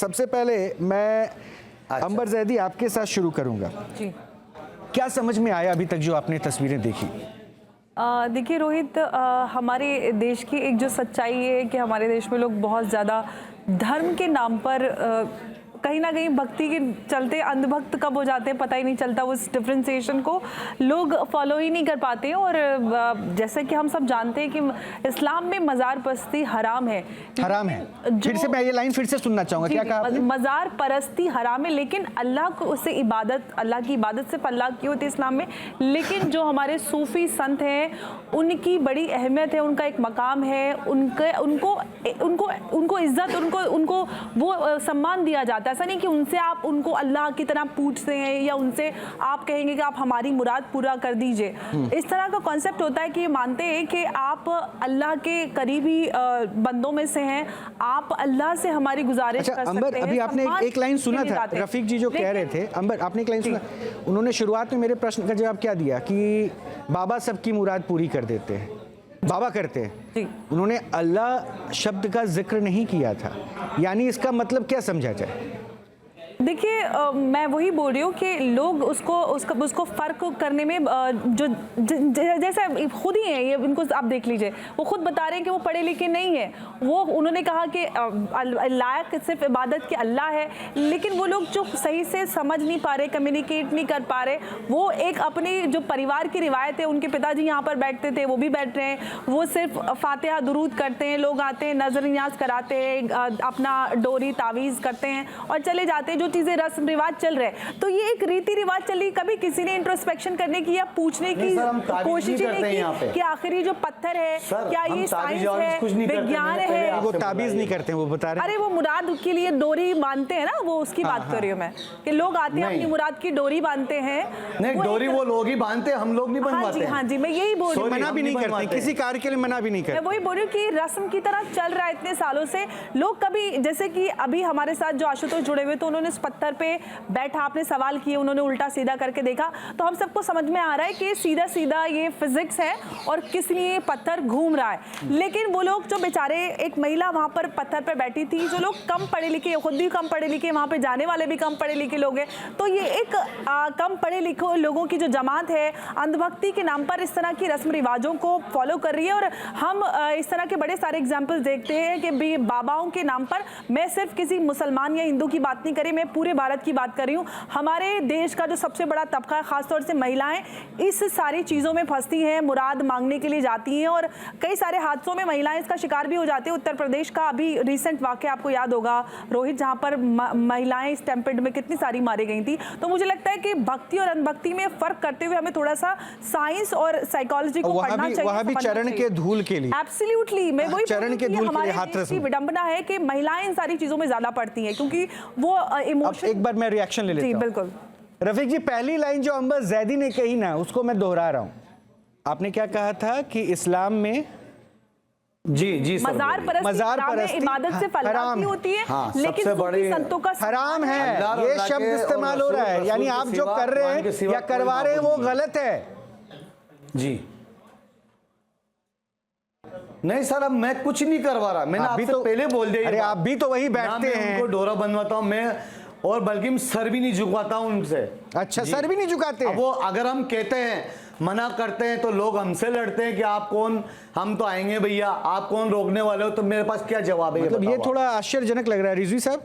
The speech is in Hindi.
सबसे पहले मैं अंबर जैदी आपके साथ शुरू करूंगा जी। क्या समझ में आया अभी तक जो आपने तस्वीरें देखी? देखिए रोहित, हमारे देश की एक जो सच्चाई है कि हमारे देश में लोग बहुत ज़्यादा धर्म के नाम पर कहीं ना कहीं भक्ति के चलते अंधभक्त कब हो जाते हैं पता ही नहीं चलता। उस डिफ्रेंसिएशन को लोग फॉलो ही नहीं कर पाते हैं। और जैसे कि हम सब जानते हैं कि इस्लाम में मज़ार परस्ती हराम है। हराम है? फिर से मैं ये लाइन फिर से सुनना चाहूँगा, क्या कहा आपने? मज़ार परस्ती हराम है, लेकिन अल्लाह को उससे इबादत, अल्लाह की इबादत सिर्फ अल्लाह की होती है इस्लाम में। लेकिन जो हमारे सूफ़ी संत हैं उनकी बड़ी अहमियत है, उनका एक मकाम है, उनको इज्जत, उनको वो सम्मान दिया जाता है। ऐसा नहीं कि उनसे आप उनको अल्लाह की तरह पूछते हैं या उनसे आप कहेंगे कि आप हमारी मुराद पूरा कर दीजिए। इस तरह का कॉन्सेप्ट होता है कि मानते हैं कि आप अल्लाह के करीबी बंदों में से हैं, आप अल्लाह से हमारी गुजारिश कर सकते हैं। अभी आपने एक लाइन सुना था रफीक जी जो कह रहे थे, अंबर आपने एक लाइन सुना, उन्होंने शुरुआत में मेरे प्रश्न का जवाब क्या दिया कि बाबा सबकी मुराद पूरी कर देते हैं, बाबा करते हैं। उन्होंने अल्लाह शब्द का जिक्र नहीं किया था, यानी इसका मतलब क्या समझा जाए? देखिए, मैं वही बोल रही हूँ कि लोग उसको फ़र्क करने में जैसे खुद ही हैं ये, इनको आप देख लीजिए, वो खुद बता रहे हैं कि वो पढ़े लिखे नहीं है। उन्होंने कहा कि लायक सिर्फ इबादत की अल्लाह है, लेकिन वो लोग जो सही से समझ नहीं पा रहे, कम्युनिकेट नहीं कर पा रहे, वो एक अपनी जो परिवार की रिवायत है, उनके पिताजी यहाँ पर बैठते थे, वो भी बैठ रहे हैं, वो सिर्फ फातिहा दुरूद करते हैं, लोग आते हैं, नजर नियाज कराते हैं, अपना डोरी तावीज़ करते हैं और चले जाते हैं। जो चीजें रस्म रिवाज चल रहे हैं, तो ये एक रीति रिवाज चली। कभी किसी ने इंट्रोस्पेक्शन करने की या पूछने की कोशिश ही नहीं की कि आखिर जो पत्थर है क्या ये साइंस है, विज्ञान है? वो ताबीज नहीं करते, वो बता रहे। अरे वो मुराद के लिए डोरी बांधते हैं ना, वो उसकी बात कर रही हूँ मैं कि लोग आते हैं अपनी मुराद की डोरी बांधते हैं। नहीं, डोरी वो लोग ही बांधते हैं, हम लोग नहीं बनवाते। हाँ जी, मैं यही बोल रही हूँ, मना भी नहीं करते, किसी कार्य के लिए मना भी नहीं करते। मैं वही बोल रही हूँ कि रस्म की तरह चल रहा है इतने सालों से। लोग कभी, जैसे कि अभी हमारे साथ जो आशुतोष जुड़े हुए, तो उन्होंने पत्थर पे बैठा, आपने सवाल किए, उन्होंने उल्टा सीधा करके देखा, तो हम सबको समझ में आ रहा है कि सीधा सीधा ये फिजिक्स है और किस लिए पत्थर घूम रहा है। लेकिन वो लोग जो बेचारे, एक महिला वहां पर पत्थर पे बैठी थी, जो लोग कम पढ़े लिखे, खुद भी कम पढ़े लिखे, वहां पे जाने वाले भी कम पढ़े लिखे लोग हैं, तो ये एक कम पढ़े लिखे लोगों की जो जमात है, अंधभक्ति के नाम पर इस तरह की रस्म रिवाजों को फॉलो कर रही है। और हम इस तरह के बड़े सारे एग्जाम्पल देखते हैं कि बाबाओं के नाम पर, मैं सिर्फ किसी मुसलमान या हिंदू की बात नहीं करी, मैं पूरे भारत की बात कर रही हूँ। हमारे देश का जो सबसे बड़ा तबका है, खासतौर से महिलाएं, इस सारी चीज़ों में फंसती हैं, मुराद मांगने के लिए जाती हैं और कई सारे हादसों में महिलाएं इसका शिकार भी हो जाती हैं। उत्तर प्रदेश का अभी रिसेंट वाक़या आपको याद होगा रोहित, जहाँ पर महिलाएं स्टैम्पेड में कितनी सारी मारी गई थी। तो मुझे लगता है कि भक्ति और अनभक्ति में फ़र्क करते हुए हमें थोड़ा सा साइंस और साइकोलॉजी को पढ़ना चाहिए। वहाँ भी चरण के धूल के लिए, एब्सोल्युटली, मैं वही चरण के धूल के लिए हाथ रस्म। विडंबना है कि महिलाएं इन सारी चीज़ों में ज़्यादा पड़ती हैं, क्योंकि वो इमोशन। एक बार मैं रिएक्शन ले लेता हूं। बिल्कुल रफीक जी, पहली लाइन जो अंबर जैदी ने कही ना, उसको मैं दोहरा रहा हूं। आपने क्या कहा था कि इस्लाम में जी मज़ार परस्ती इबादत से अल्लाह की होती है, लेकिन सूफी संतों का हराम है, ये शब्द इस्तेमाल हो रहा है, यानी आप जो कर रहे हैं या करवा रहे हैं वो गलत है। जी नहीं सर, अब मैं कुछ नहीं करवा रहा, मैंने आपसे तो पहले बोल दिया। अरे आप भी तो वही बैठते हैं, उनको डोरा बनवाता हूं मैं, और बल्कि सर भी नहीं झुकाता हूं उनसे। अच्छा, सर भी नहीं झुकाते? वो अगर हम कहते हैं, मना करते हैं, तो लोग हमसे लड़ते हैं कि आप कौन, हम तो आएंगे भैया, आप कौन रोकने वाले हो? तो मेरे पास क्या जवाब है? मतलब ये थोड़ा आश्चर्यजनक लग रहा है रिजवी साहब।